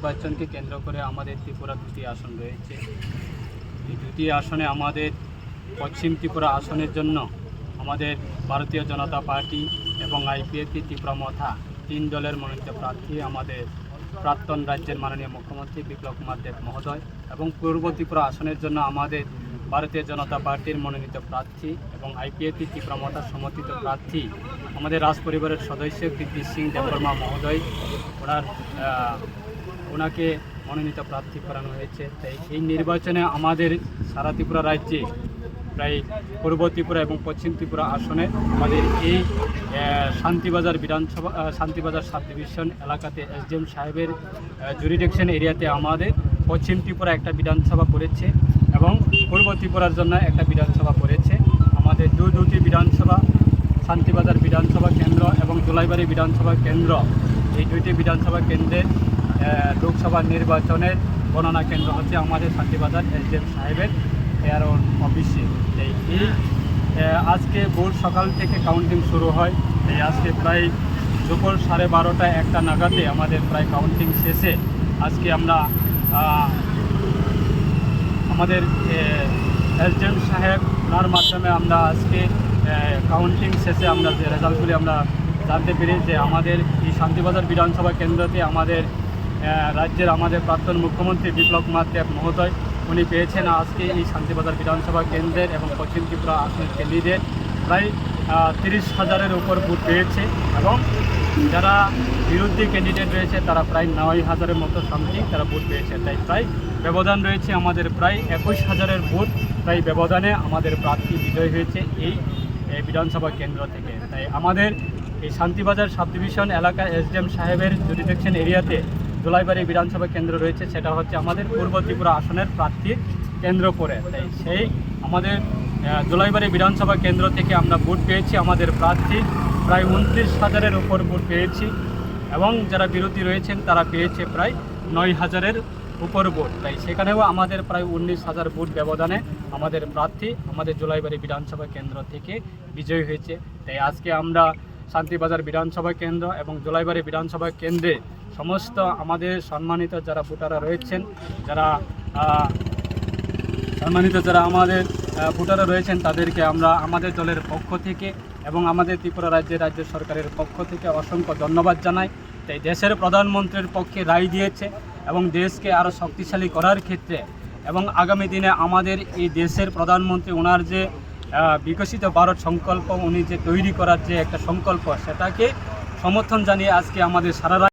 নির্বাচনকে কেন্দ্র করে আমাদের ত্রিপুরা দুটি আসন রয়েছে। এই দুটি আসনে আমাদের পশ্চিম ত্রিপুরা আসনের জন্য আমাদের ভারতীয় জনতা পার্টি এবং আইপিএফটি ত্রিপুরা মথা 3 দলের মনোনীত প্রার্থী আমাদের প্রাক্তন রাজ্যের মাননীয় মুখ্যমন্ত্রী বিপ্লব কুমার দেব মহোদয়, এবং পূর্ব ত্রিপুরা আসনের জন্য আমাদের ভারতীয় জনতা পার্টির মনোনীত প্রার্থী এবং আইপিএফটি ত্রিপুরা মথার সমর্থিত প্রার্থী আমাদের রাজ পরিবারের সদস্য কীর্তি সিং দেববর্মা মহোদয়, ওনাকে মনোনীত প্রার্থী করানো হয়েছে। তাই এই নির্বাচনে আমাদের সারা ত্রিপুরা রাজ্যে প্রায় পূর্ব ত্রিপুরা এবং পশ্চিম ত্রিপুরা আসনে আমাদের এই শান্তিবাজার সাব ডিভিশন এলাকাতে এসডিএম সাহেবের জুরিডিকশন এরিয়াতে আমাদের পশ্চিম ত্রিপুরা একটা বিধানসভা পড়েছে এবং পূর্ব ত্রিপুরার জন্য একটা বিধানসভা পড়েছে। আমাদের দুটি বিধানসভা, শান্তিবাজার বিধানসভা কেন্দ্র এবং জোলাইবাড়ি বিধানসভা কেন্দ্র, এই দুইটি বিধানসভা কেন্দ্রের লোকসভা নির্বাচনের গণনা কেন্দ্র হচ্ছে আমাদের শান্তিবাজার এসডিএম সাহেবের এয়ার অফিসে। এই আজকে ভোর সকাল থেকে কাউন্টিং শুরু হয়। এই আজকে প্রায় দুপুর 12:30 1টা নাগাদে আমাদের প্রায় কাউন্টিং শেষে আজকে আমরা আমাদের এসডিএম সাহেব ওনার মাধ্যমে আমরা আজকে কাউন্টিং শেষে আমরা যে রেজাল্টগুলি আমরা জানতে পেরে যে আমাদের এই শান্তিবাজার বিধানসভা কেন্দ্রতে আমাদের রাজ্যের আমাদের প্রাক্তন মুখ্যমন্ত্রী বিপ্লব কুমার দেব মহোদয় উনি পেয়েছেন আজকে এই শান্তিবাজার বিধানসভা কেন্দ্রের এবং পশ্চিম ত্রিপুরা আসনের ক্যান্ডিডেট প্রায় 30,000-এর উপর ভোট পেয়েছে, এবং যারা বিরোধী ক্যান্ডিডেট রয়েছে তারা প্রায় 9,000-এর মতো সামথিং তারা ভোট পেয়েছে। তাই প্রায় ব্যবধান রয়েছে আমাদের প্রায় 21,000-এর ভোট প্রায় ব্যবধানে আমাদের প্রার্থী বিজয় হয়েছে এই বিধানসভা কেন্দ্র থেকে। তাই আমাদের এই শান্তিবাজার সাব ডিভিশন এলাকা এসডিএম সাহেবের জুরিডিকশন এরিয়াতে জোলাইবাড়ি বিধানসভা কেন্দ্র রয়েছে, সেটা হচ্ছে আমাদের পূর্ব ত্রিপুরা আসনের প্রার্থী কেন্দ্র করে। তাই সেই আমাদের জোলাইবাড়ি বিধানসভা কেন্দ্র থেকে আমরা ভোট পেয়েছি আমাদের প্রার্থী প্রায় 29,000-এর উপর ভোট পেয়েছি, এবং যারা বিরোধী রয়েছেন তারা পেয়েছে প্রায় 9,000-এর উপর ভোট। তাই সেখানেও আমাদের প্রায় 19,000 ভোট ব্যবধানে আমাদের প্রার্থী আমাদের জোলাইবাড়ি বিধানসভা কেন্দ্র থেকে বিজয়ী হয়েছে। তাই আজকে আমরা শান্তিবাজার বিধানসভা কেন্দ্র এবং জোলাইবাড়ি বিধানসভা কেন্দ্রে সমস্ত আমাদের সম্মানিত যারা ভোটাররা রয়েছেন, যারা আমাদের ভোটাররা রয়েছেন তাদেরকে আমরা আমাদের দলের পক্ষ থেকে এবং আমাদের ত্রিপুরা রাজ্য সরকারের পক্ষ থেকে অসংখ্য ধন্যবাদ জানাই। তাই দেশের প্রধানমন্ত্রীর পক্ষে রায় দিয়েছে এবং দেশকে আরও শক্তিশালী করার ক্ষেত্রে এবং আগামী দিনে আমাদের এই দেশের প্রধানমন্ত্রী ওনার যে বিকশিত ভারত সংকল্প উনি যে তৈরি করার যে একটা সংকল্প, সেটাকে সমর্থন জানিয়ে আজকে আমাদের সারা